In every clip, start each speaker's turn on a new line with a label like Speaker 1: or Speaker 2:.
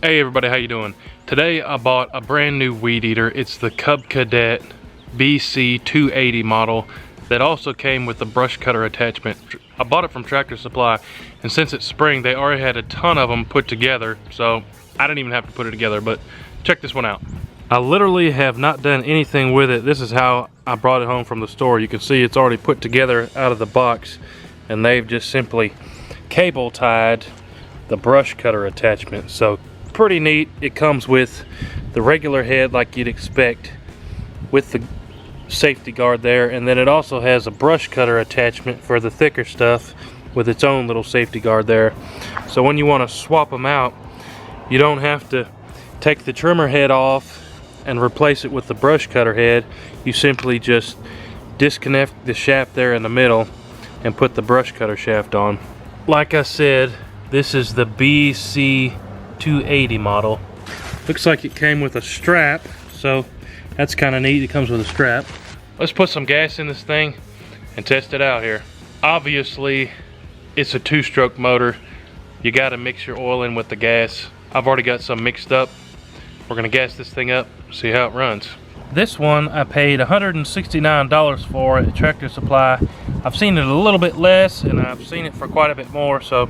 Speaker 1: Hey everybody, how you doing? Today I bought a brand new weed eater. It's the Cub Cadet BC 280 model that also came with the brush cutter attachment. I bought it from Tractor Supply, and since it's spring they already had a ton of them put together, so I didn't even have to put it together. But check this one out. I literally have not done anything with it. This is how I brought it home from the store. You can see it's already put together out of the box, and they've just simply cable tied the brush cutter attachment. So pretty neat. It comes with the regular head like you'd expect with the safety guard there, and then it also has a brush cutter attachment for the thicker stuff with its own little safety guard there. So when you want to swap them out, you don't have to take the trimmer head off and replace it with the brush cutter head. You simply just disconnect the shaft there in the middle and put the brush cutter shaft on. Like I said, this is the BC 280 model. Looks like it came with a strap, so that's kind of neat. It comes with a strap. Let's put some gas in this thing and test it out here. Obviously it's a two-stroke motor. You got to mix your oil in with the gas. I've already got some mixed up. We're gonna gas this thing up, see how it runs. This one I paid $169 for at Tractor Supply. I've seen it a little bit less, and I've seen it for quite a bit more, so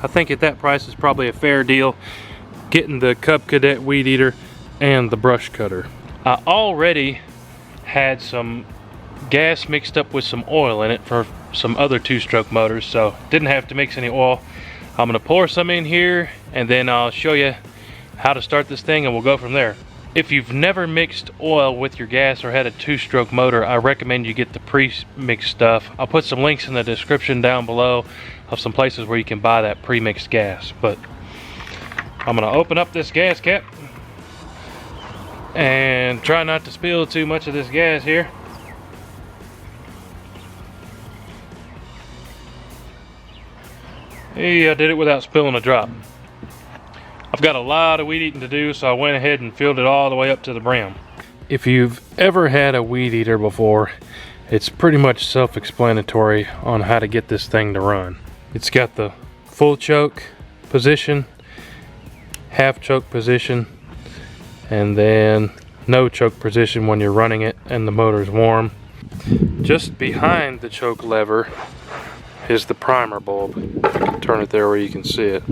Speaker 1: I think at that price is probably a fair deal, getting the Cub Cadet weed eater and the brush cutter. I already had some gas mixed up with some oil in it for some other two-stroke motors, so didn't have to mix any oil. I'm gonna pour some in here, and then I'll show you how to start this thing, and we'll go from there. If you've never mixed oil with your gas or had a two-stroke motor, I recommend you get the pre-mixed stuff. I'll put some links in the description down below of some places where you can buy that pre-mixed gas. But I'm gonna open up this gas cap and try not to spill too much of this gas here. Hey, I did it without spilling a drop. I've got a lot of weed eating to do, so I went ahead and filled it all the way up to the brim. If you've ever had a weed eater before, it's pretty much self-explanatory on how to get this thing to run. It's got the full choke position, half choke position, and then no choke position when you're running it and the motor's warm. Just behind the choke lever is the primer bulb. If I can turn it there where you can see it.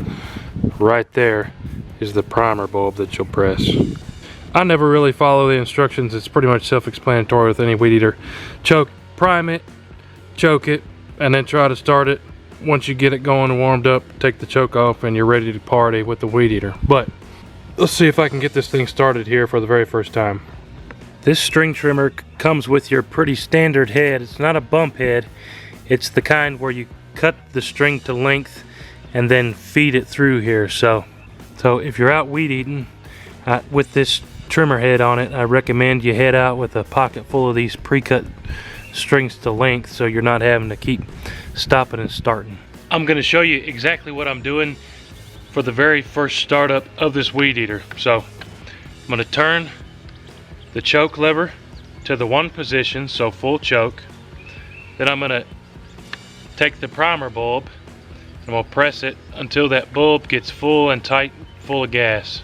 Speaker 1: Right there is the primer bulb that you'll press. I never really follow the instructions. It's pretty much self-explanatory with any weed eater. Choke, prime it, choke it, and then try to start it. Once you get it going and warmed up, take the choke off and you're ready to party with the weed eater. But let's see if I can get this thing started here for the very first time. This string trimmer comes with your pretty standard head. It's not a bump head. It's the kind where you cut the string to length and then feed it through here. So if you're out weed eating with this trimmer head on it, I recommend you head out with a pocket full of these pre-cut strings to length, so you're not having to keep stopping and starting. I'm going to show you exactly what I'm doing for the very first startup of this weed eater. So I'm going to turn the choke lever to the one position, so full choke. Then I'm going to take the primer bulb and we'll press it until that bulb gets full and tight, full of gas.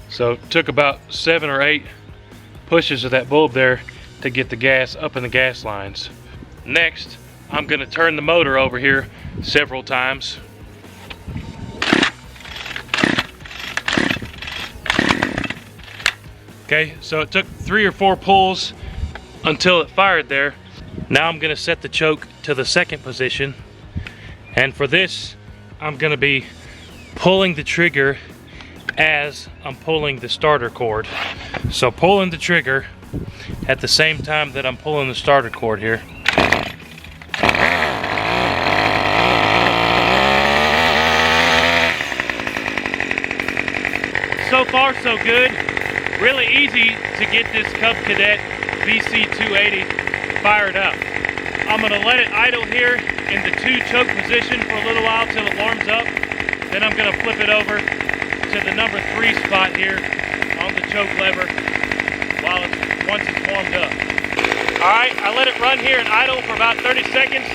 Speaker 1: So it took about 7 or 8 pushes of that bulb there to get the gas up in the gas lines. Next, I'm going to turn the motor over here several times. Okay, so it took 3 or 4 pulls until it fired there. Now I'm going to set the choke to the second position, and for this I'm going to be pulling the trigger as I'm pulling the starter cord. So pulling the trigger at the same time that I'm pulling the starter cord here. So far so good. Really easy to get this Cub Cadet BC 280 fired up. I'm going to let it idle here in the 2 choke position for a little while till it warms up. Then I'm going to flip it over to the number 3 spot here on the choke lever once it's warmed up. Alright, I let it run here and idle for about 30 seconds.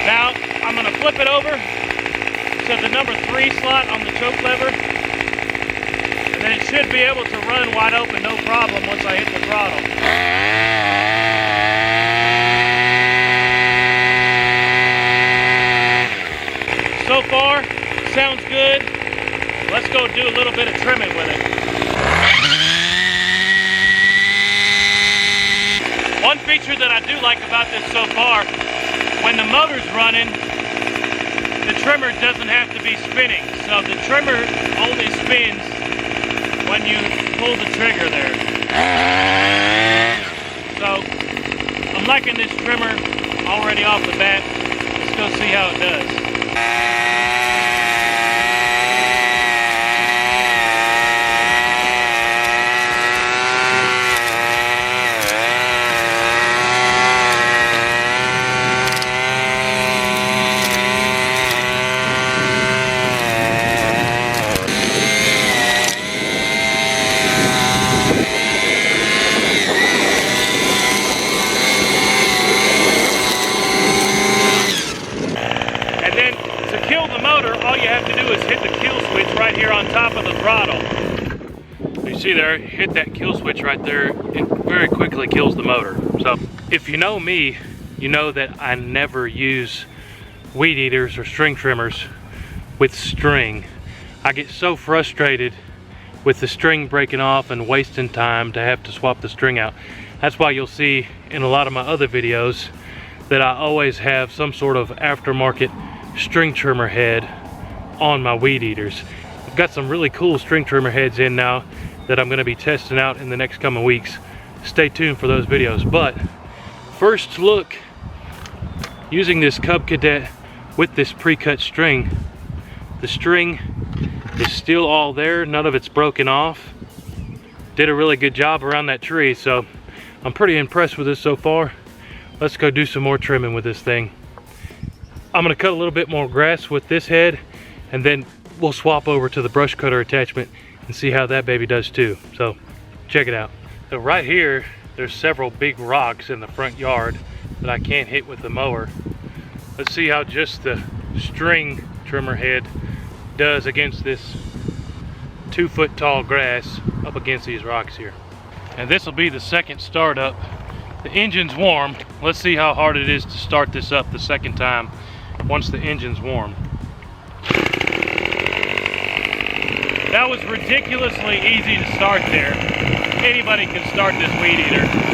Speaker 1: Now I'm gonna flip it over to the number 3 slot on the choke lever, and then it should be able to run wide open, no problem, once I hit the throttle. So far, sounds good. Let's go do a little bit of trimming with it. One feature that I do like about this so far, when the motor's running, the trimmer doesn't have to be spinning. So the trimmer only spins when you pull the trigger there. So I'm liking this trimmer already off the bat. Let's go see how it does. All you have to do is hit the kill switch right here on top of the throttle. You see there, hit that kill switch right there, it very quickly kills the motor. So if you know me, you know that I never use weed eaters or string trimmers with string. I get so frustrated with the string breaking off and wasting time to have to swap the string out. That's why you'll see in a lot of my other videos that I always have some sort of aftermarket string trimmer head on my weed eaters. I've got some really cool string trimmer heads in now that I'm going to be testing out in the next coming weeks. Stay tuned for those videos. But first look, using this Cub Cadet with this pre-cut string, the string is still all there, none of it's broken off. Did a really good job around that tree, so I'm pretty impressed with this so far. Let's go do some more trimming with this thing. I'm going to cut a little bit more grass with this head, and then we'll swap over to the brush cutter attachment and see how that baby does too. So check it out. So right here, there's several big rocks in the front yard that I can't hit with the mower. Let's see how just the string trimmer head does against this 2-foot tall grass up against these rocks here. And this will be the second startup. The engine's warm. Let's see how hard it is to start this up the second time once the engine's warm. That was ridiculously easy to start there. Anybody can start this weed eater.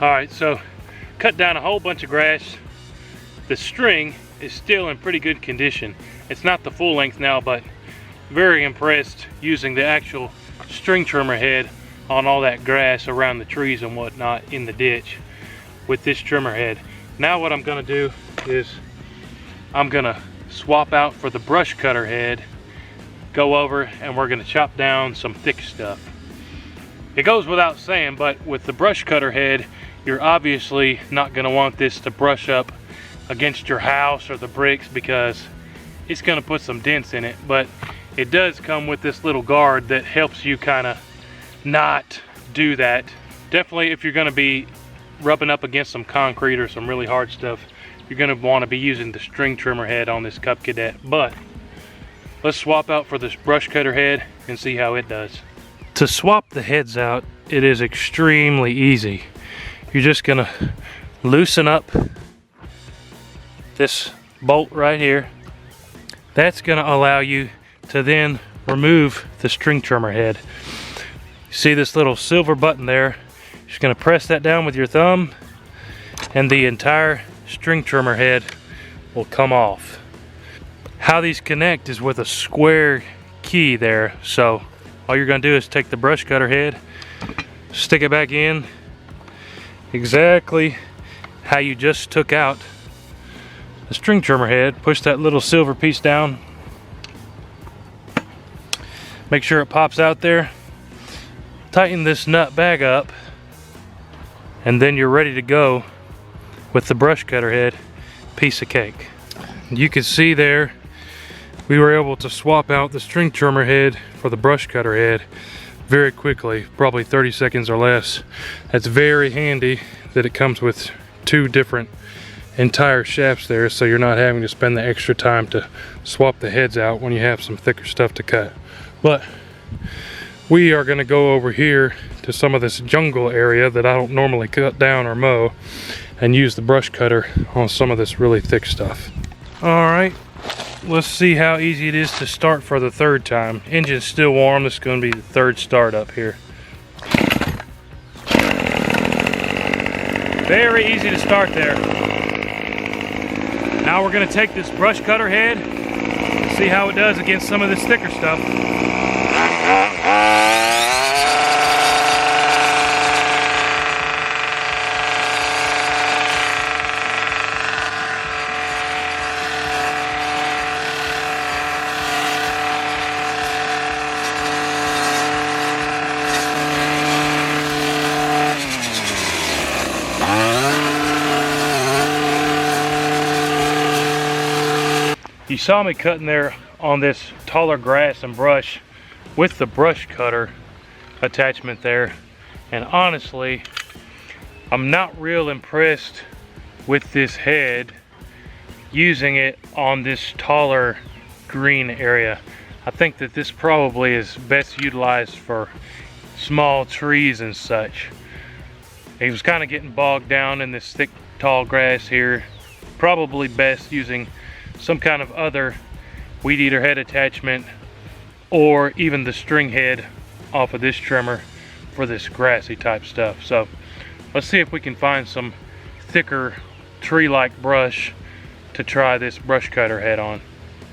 Speaker 1: Alright, so cut down a whole bunch of grass. The string is still in pretty good condition. It's not the full length now, but very impressed using the actual string trimmer head on all that grass around the trees and whatnot in the ditch with this trimmer head. Now what I'm going to do is I'm going to swap out for the brush cutter head, go over, and we're going to chop down some thick stuff. It goes without saying, but with the brush cutter head, you're obviously not going to want this to brush up against your house or the bricks because it's going to put some dents in it. But it does come with this little guard that helps you kind of not do that. Definitely if you're going to be rubbing up against some concrete or some really hard stuff, you're going to want to be using the string trimmer head on this Cub Cadet. But let's swap out for this brush cutter head and see how it does. To swap the heads out, it is extremely easy. You're just gonna loosen up this bolt right here. That's gonna allow you to then remove the string trimmer head. See this little silver button there? You're just gonna press that down with your thumb and the entire string trimmer head will come off. How these connect is with a square key there. So all you're gonna do is take the brush cutter head, stick it back in exactly how you just took out the string trimmer head. Push that little silver piece down, make sure it pops out there, tighten this nut back up, and then you're ready to go with the brush cutter head. Piece of cake. You can see there we were able to swap out the string trimmer head for the brush cutter head very quickly, probably 30 seconds or less. That's very handy that it comes with two different entire shafts there, so you're not having to spend the extra time to swap the heads out when you have some thicker stuff to cut. But we are going to go over here to some of this jungle area that I don't normally cut down or mow, and use the brush cutter on some of this really thick stuff. Alright, let's see how easy it is to start for the third time. Engine's still warm. This is going to be the third start up here. Very easy to start there. Now we're going to take this brush cutter head and see how it does against some of this thicker stuff. You saw me cutting there on this taller grass and brush with the brush cutter attachment there, and honestly I'm not real impressed with this head using it on this taller green area. I think that this probably is best utilized for small trees and such. It was kind of getting bogged down in this thick tall grass here. Probably best using some kind of other weed eater head attachment, or even the string head off of this trimmer for this grassy type stuff. So let's see if we can find some thicker tree-like brush to try this brush cutter head on.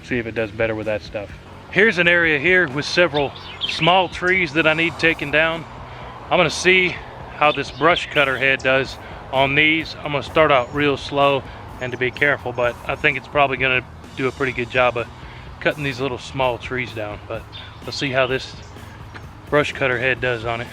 Speaker 1: See if it does better with that stuff. Here's an area here with several small trees that I need taken down. I'm gonna see how this brush cutter head does on these. I'm gonna start out real slow and to be careful, but I think it's probably gonna do a pretty good job of cutting these little small trees down. But let's see how this brush cutter head does on it.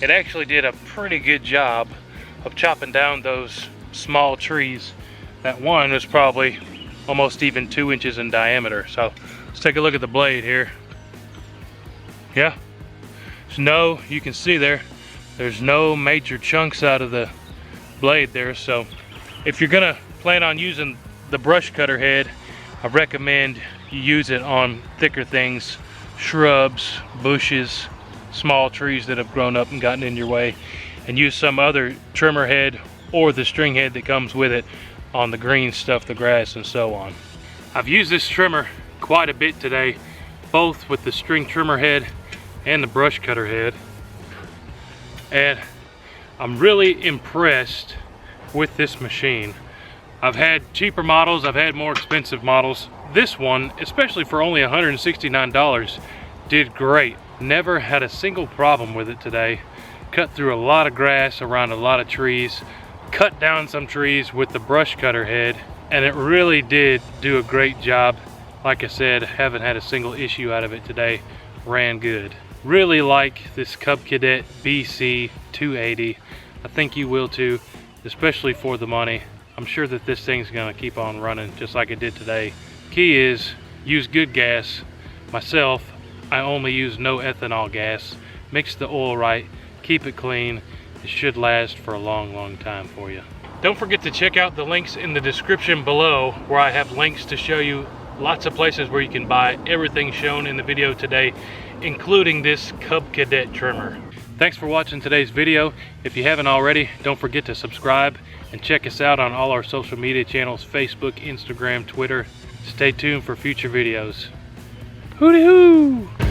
Speaker 1: It actually did a pretty good job of chopping down those small trees. That one was probably almost even 2 inches in diameter. So let's take a look at the blade here. Yeah, you can see there's no major chunks out of the blade there. So if you're gonna plan on using the brush cutter head, I recommend you use it on thicker things, shrubs, bushes, small trees that have grown up and gotten in your way, and use some other trimmer head or the string head that comes with it on the green stuff, the grass and so on. I've used this trimmer quite a bit today, both with the string trimmer head and the brush cutter head, and I'm really impressed with this machine. I've had cheaper models, I've had more expensive models. This one, especially for only $169, did great. Never had a single problem with it today. Cut through a lot of grass around a lot of trees, cut down some trees with the brush cutter head, and it really did do a great job. Like I said, haven't had a single issue out of it today. Ran good. Really like this Cub Cadet BC 280. I think you will too, especially for the money. I'm sure that this thing's gonna keep on running just like it did today. Key is use good gas. Myself, I only use no ethanol gas. Mix the oil right, keep it clean. It should last for a long time for you. Don't forget to check out the links in the description below, where I have links to show you Lots of places where you can buy everything shown in the video today, including this Cub Cadet trimmer. Thanks for watching today's video. If you haven't already, don't forget to subscribe and check us out on all our social media channels, Facebook, Instagram, Twitter. Stay tuned for future videos. Hooty hoo!